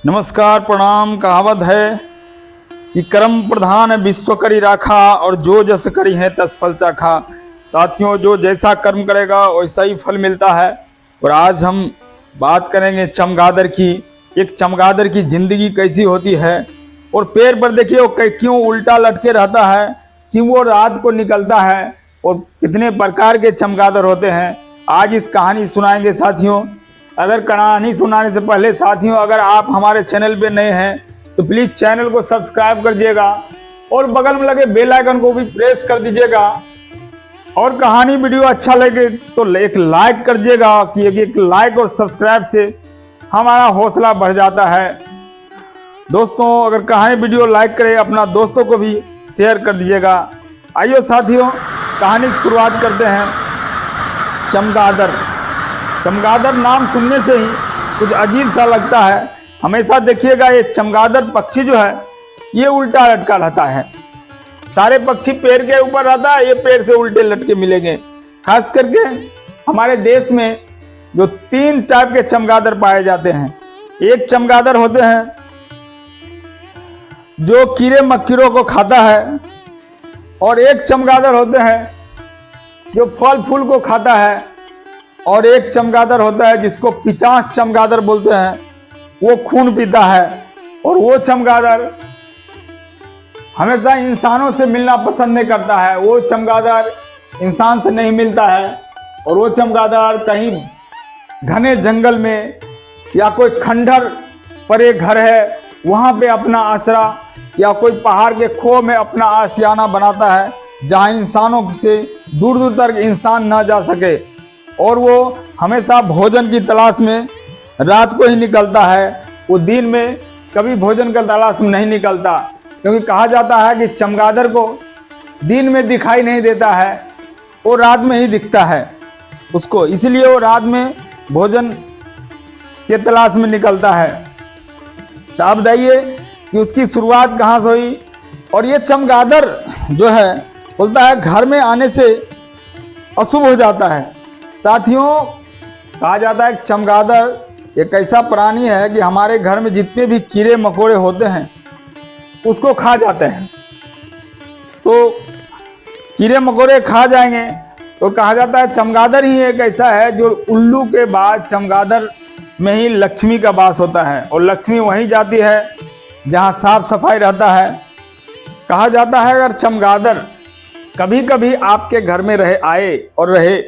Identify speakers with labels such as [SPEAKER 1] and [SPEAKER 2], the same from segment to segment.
[SPEAKER 1] नमस्कार प्रणाम। कहावत है कि कर्म प्रधान विश्व करी राखा और जो जस करी है तस फल चाखा। साथियों, जो जैसा कर्म करेगा वैसा ही फल मिलता है। और आज हम बात करेंगे चमगादड़ की। एक चमगादड़ की जिंदगी कैसी होती है और पैर पर देखिए वो क्यों उल्टा लटके रहता है, क्यों वो रात को निकलता है और कितने प्रकार के चमगादड़ होते हैं। आज इस कहानी सुनाएंगे साथियों। अगर कहानी सुनाने से पहले साथियों, अगर आप हमारे चैनल पे नए हैं तो प्लीज़ चैनल को सब्सक्राइब कर दीजिएगा और बगल में लगे बेल आइकन को भी प्रेस कर दीजिएगा। और कहानी वीडियो अच्छा लगे तो एक लाइक कर दीजिएगा कि एक लाइक और सब्सक्राइब से हमारा हौसला बढ़ जाता है। दोस्तों, अगर कहानी वीडियो लाइक करें, अपना दोस्तों को भी शेयर कर दीजिएगा। आइए साथियों, कहानी की शुरुआत करते हैं। चमगादड़। चमगादड़ नाम सुनने से ही कुछ अजीब सा लगता है। हमेशा देखिएगा ये चमगादड़ पक्षी जो है ये उल्टा लटका रहता है। सारे पक्षी पेड़ के ऊपर रहता है, ये पेड़ से उल्टे लटके मिलेंगे। खास करके हमारे देश में जो 3 टाइप के चमगादड़ पाए जाते हैं। एक चमगादड़ होते हैं जो कीड़े मकोड़ों को खाता है, और एक चमगादड़ होते हैं जो फल फूल को खाता है, और एक चमगादड़ होता है जिसको पिचास चमगादड़ बोलते हैं, वो खून पीता है। और वो चमगादड़ हमेशा इंसानों से मिलना पसंद नहीं करता है। वो चमगादड़ इंसान से नहीं मिलता है, और वो चमगादड़ कहीं घने जंगल में या कोई खंडर परे घर है वहाँ पे अपना आसरा, या कोई पहाड़ के खो में अपना आशियाना बनाता है जहाँ इंसानों से दूर दूर तक इंसान ना जा सके। और वो हमेशा भोजन की तलाश में रात को ही निकलता है। वो दिन में कभी भोजन की तलाश में नहीं निकलता, क्योंकि कहा जाता है कि चमगादड़ को दिन में दिखाई नहीं देता है, वो रात में ही दिखता है उसको, इसलिए वो रात में भोजन के तलाश में निकलता है। तो आप बताइए कि उसकी शुरुआत कहाँ से हुई। और ये चमगादड़ जो है बोलता है घर में आने से अशुभ हो जाता है। साथियों, कहा जाता है कि चमगादड़ एक ऐसा प्राणी है कि हमारे घर में जितने भी कीड़े मकोड़े होते हैं उसको खा जाते हैं। तो कीड़े मकोड़े खा जाएंगे तो कहा जाता है चमगादड़ ही एक ऐसा है जो उल्लू के बाद चमगादड़ में ही लक्ष्मी का वास होता है, और लक्ष्मी वहीं जाती है जहाँ साफ सफाई रहता है। कहा जाता है अगर चमगादड़ कभी कभी आपके घर में आए और रहे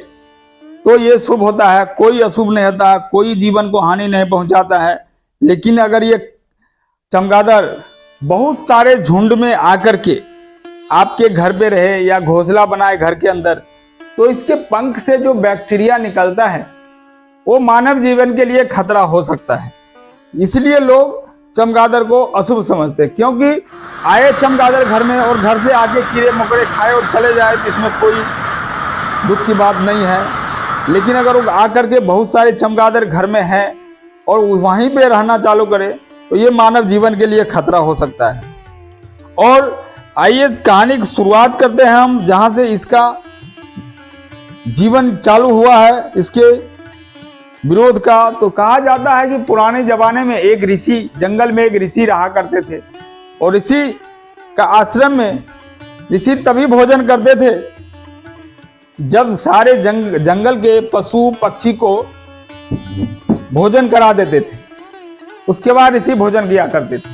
[SPEAKER 1] तो ये शुभ होता है, कोई अशुभ नहीं होता, कोई जीवन को हानि नहीं पहुंचाता है। लेकिन अगर ये चमगादड़ बहुत सारे झुंड में आकर के आपके घर पे रहे या घोंसला बनाए घर के अंदर, तो इसके पंख से जो बैक्टीरिया निकलता है वो मानव जीवन के लिए खतरा हो सकता है। इसलिए लोग चमगादड़ को अशुभ समझते हैं, क्योंकि आए चमगादड़ घर में और घर से आके कीड़े मकोड़े खाए और चले जाए तो इसमें कोई दुख की बात नहीं है। लेकिन अगर वो आकर के बहुत सारे चमगादड़ घर में हैं और वहीं पे रहना चालू करे तो ये मानव जीवन के लिए खतरा हो सकता है। और आइए कहानी की शुरुआत करते हैं हम, जहाँ से इसका जीवन चालू हुआ है, इसके विरोध का। तो कहा जाता है कि पुराने जमाने में एक ऋषि, जंगल में एक ऋषि रहा करते थे, और ऋषि का आश्रम में ऋषि तभी भोजन करते थे जब सारे जंगल के पशु पक्षी को भोजन करा देते थे। उसके बाद ऋषि भोजन किया करते थे।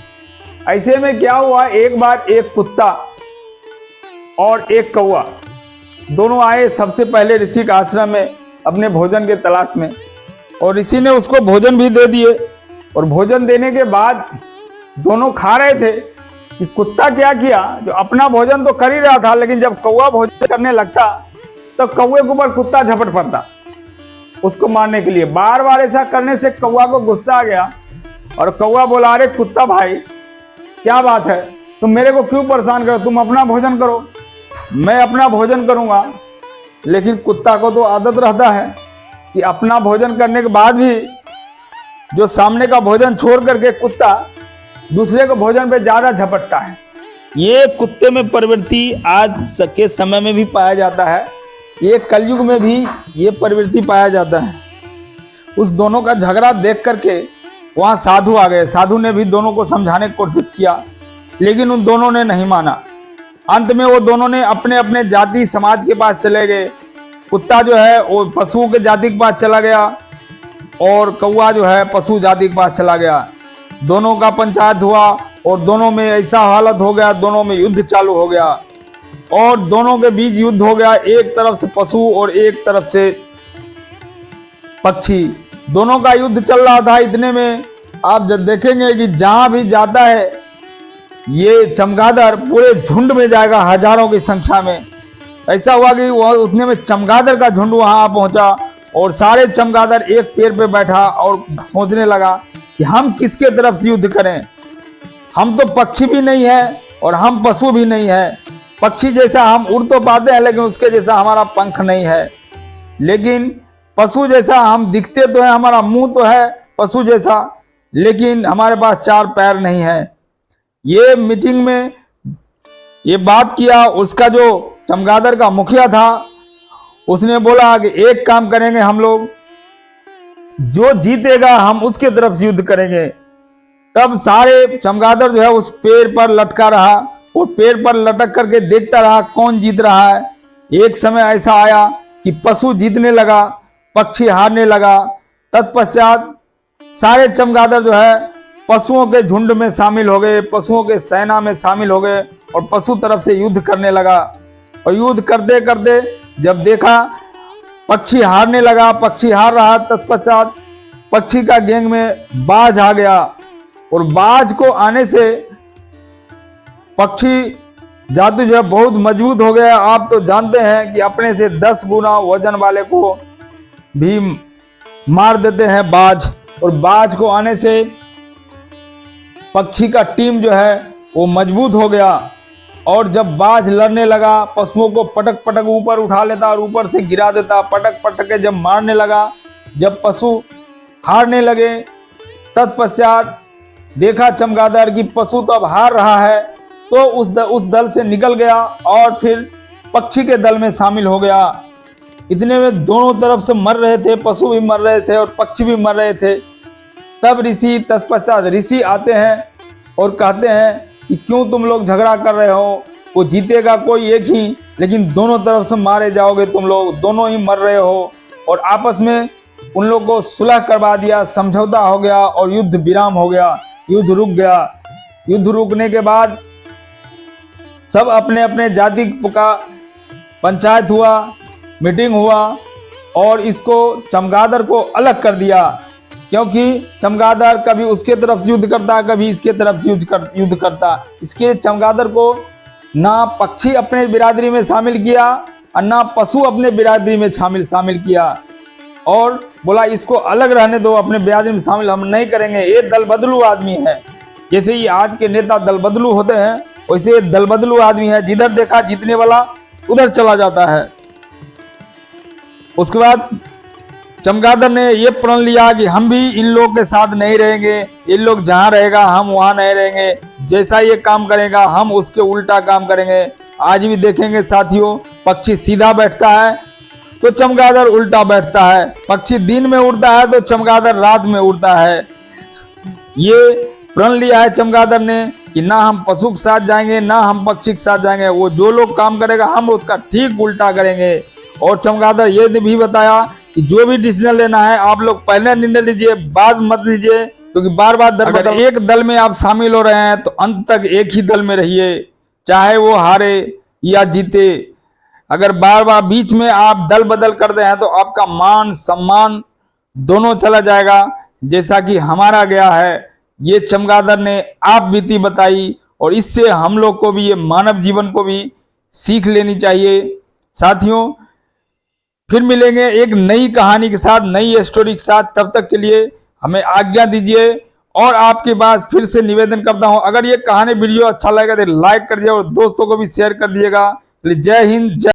[SPEAKER 1] ऐसे में क्या हुआ, एक बार एक कुत्ता और एक कौवा दोनों आए सबसे पहले ऋषि के आश्रम में अपने भोजन के तलाश में, और ऋषि ने उसको भोजन भी दे दिए। और भोजन देने के बाद दोनों खा रहे थे कि कुत्ता क्या किया, जो अपना भोजन तो कर ही रहा था, लेकिन जब कौवा भोजन करने लगता तो कौवे के ऊपर कुत्ता झपट पड़ता उसको मारने के लिए। बार बार ऐसा करने से कौवा को गुस्सा आ गया, और कौवा बोला, अरे कुत्ता भाई क्या बात है, तुम मेरे को क्यों परेशान करो, तुम अपना भोजन करो, मैं अपना भोजन करूंगा। लेकिन कुत्ता को तो आदत रहता है कि अपना भोजन करने के बाद भी जो सामने का भोजन छोड़ करके कुत्ता दूसरे को भोजन पे ज्यादा झपटता है। ये कुत्ते में प्रवृत्ति आज के समय में भी पाया जाता है, ये कलयुग में भी ये प्रवृत्ति पाया जाता है। उस दोनों का झगड़ा देख करके वहां साधु आ गए। साधु ने भी दोनों को समझाने की कोशिश किया, लेकिन उन दोनों ने नहीं माना। अंत में वो दोनों ने अपने अपने जाति समाज के पास चले गए। कुत्ता जो है वो पशु के जाति के पास चला गया और कौवा जो है पशु जाति के पास चला गया। दोनों का पंचायत हुआ और दोनों में ऐसा हालत हो गया, दोनों में युद्ध चालू हो गया और दोनों के बीच युद्ध हो गया। एक तरफ से पशु और एक तरफ से पक्षी, दोनों का युद्ध चल रहा था। इतने में आप जब देखेंगे कि जहां भी जाता है ये चमगादड़ पूरे झुंड में जाएगा, हजारों की संख्या में। ऐसा हुआ कि वह उतने में चमगादड़ का झुंड वहां पहुंचा और सारे चमगादड़ एक पेड़ पे बैठा और सोचने लगा कि हम किसके तरफ से युद्ध करें। हम तो पक्षी भी नहीं है और हम पशु भी नहीं है। पक्षी जैसा हम उड़ तो पाते हैं, लेकिन उसके जैसा हमारा पंख नहीं है। लेकिन पशु जैसा हम दिखते तो है, हमारा मुंह तो है पशु जैसा, लेकिन हमारे पास 4 पैर नहीं है। ये मीटिंग में ये बात किया। उसका जो चमगादड़ का मुखिया था उसने बोला कि एक काम करेंगे हम लोग, जो जीतेगा हम उसके तरफ से युद्ध करेंगे। तब सारे चमगादड़ जो है उस पेड़ पर लटका रहा और पेड़ पर लटक करके देखता रहा कौन जीत रहा है। एक समय ऐसा आया कि पशु जीतने लगा, पक्षी हारने लगा। तत्पश्चात सारे चमगादड़ जो है पशुओं के झुंड में शामिल हो गए, पशुओं के सेना में शामिल हो गए और पशु तरफ से युद्ध करने लगा। और युद्ध करते करते जब देखा पक्षी हारने लगा, पक्षी हार रहा, तत्पश्चात पक्षी का गैंग में बाज आ गया और बाज को आने से पक्षी जादू जो है बहुत मजबूत हो गया। आप तो जानते हैं कि अपने से 10 गुना वजन वाले को भी मार देते हैं बाज। और बाज को आने से पक्षी का टीम जो है वो मजबूत हो गया और जब बाज लड़ने लगा पशुओं को पटक पटक ऊपर उठा लेता और ऊपर से गिरा देता। पटक पटक के जब मारने लगा, जब पशु हारने लगे, तत्पश्चात देखा चमगादड़ की पशु तो अब हार रहा है, तो उस दल से निकल गया और फिर पक्षी के दल में शामिल हो गया। इतने में दोनों तरफ से मर रहे थे, पशु भी मर रहे थे और पक्षी भी मर रहे थे। तब तत्पश्चात ऋषि आते हैं और कहते हैं कि क्यों तुम लोग झगड़ा कर रहे हो, वो जीतेगा कोई एक ही, लेकिन दोनों तरफ से मारे जाओगे तुम लोग, दोनों ही मर रहे हो। और आपस में उन लोग को सुलह करवा दिया, समझौता हो गया और युद्ध विराम हो गया, युद्ध रुक गया। युद्ध रुकने के बाद सब अपने अपने जाति का पंचायत हुआ, मीटिंग हुआ और इसको चमगादड़ को अलग कर दिया, क्योंकि चमगादड़ कभी उसके तरफ से युद्ध करता, कभी इसके तरफ से युद्ध करता। इसके चमगादड़ को ना पक्षी अपने बिरादरी में शामिल किया और ना पशु अपने बिरादरी में शामिल किया और बोला इसको अलग रहने दो, अपने बिरादरी में शामिल हम नहीं करेंगे। ये दल बदलू आदमी है। जैसे ही आज के नेता दल बदलू होते हैं, वैसे दल बदलू आदमी है, जिधर देखा जीतने वाला उधर चला जाता है। उसके बाद चमगादड़ ने ये प्रण लिया कि हम भी इन लोग के साथ नहीं रहेंगे, इन लोग जहां रहेगा हम वहां नहीं रहेंगे, जैसा ये काम करेगा हम उसके उल्टा काम करेंगे। आज भी देखेंगे साथियों, पक्षी सीधा बैठता है तो चमगादड़ उल्टा बैठता है, पक्षी दिन में उड़ता है तो चमगादड़ रात में उड़ता है। ये प्रण लिया है चमगादड़ ने कि ना हम पशु के साथ जाएंगे ना हम पक्षी के साथ जाएंगे, वो जो लोग काम करेगा हम उसका ठीक उल्टा करेंगे। और चमगादड़ ये भी बताया कि जो भी डिसीजन लेना है आप लोग पहले निर्णय लीजिए, बाद मत लीजिए, क्योंकि बार बार अगर एक दल में आप शामिल हो रहे हैं तो अंत तक एक ही दल में रहिए, चाहे वो हारे या जीते। अगर बार बार बीच में आप दल बदल कर दे हैं तो आपका मान सम्मान दोनों चला जाएगा, जैसा कि हमारा गया है। ये चमगादड़ ने आप बीती बताई और इससे हम लोग को भी, ये मानव जीवन को भी सीख लेनी चाहिए। साथियों, फिर मिलेंगे एक नई कहानी के साथ, नई स्टोरी के साथ। तब तक के लिए हमें आज्ञा दीजिए और आपके पास फिर से निवेदन करता हूं, अगर ये कहानी वीडियो अच्छा लगेगा तो लाइक कर दिए और दोस्तों को भी शेयर कर दिएगा। जय हिंद, जय